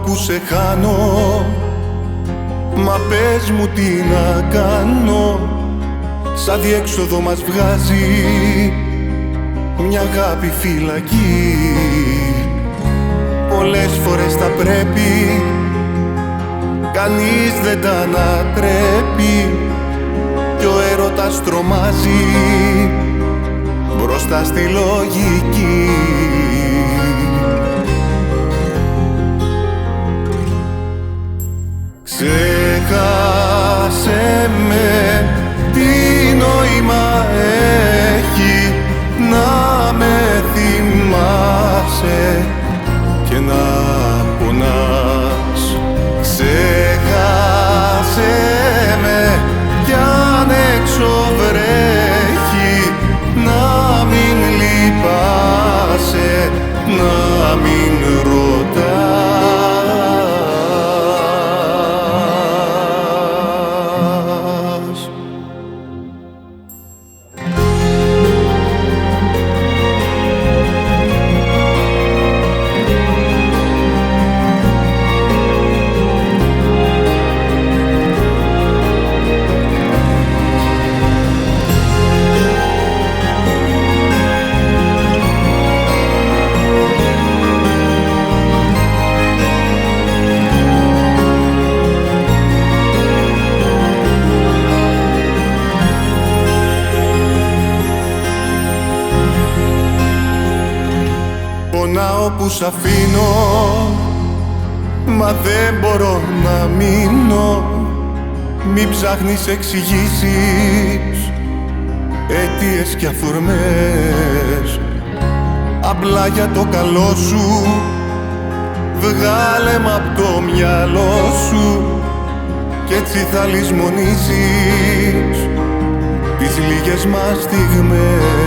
που σε χάνω, μα πες μου τι να κάνω. Σαν διέξοδο μας βγάζει μια αγάπη φυλακή. Πολλές φορές θα πρέπει, κανείς δεν τα ανατρέπει, κι ο έρωτας τρομάζει μπροστά στη λογική. Ξέχασε με, τι νόημα έχει να με θυμάσαι και να πονάς. Ξέχασε με κι αν έξω βρέχει, να μην λυπάσαι, να μην ρωτάς. Πονάω που σ' αφήνω, μα δεν μπορώ να μείνω. Μη ψάχνεις εξηγήσεις, αιτίες κι αφορμές. Απλά για το καλό σου βγάλε μ' απ' το μυαλό σου, κι έτσι θα λησμονήσεις τις λίγες μας στιγμές.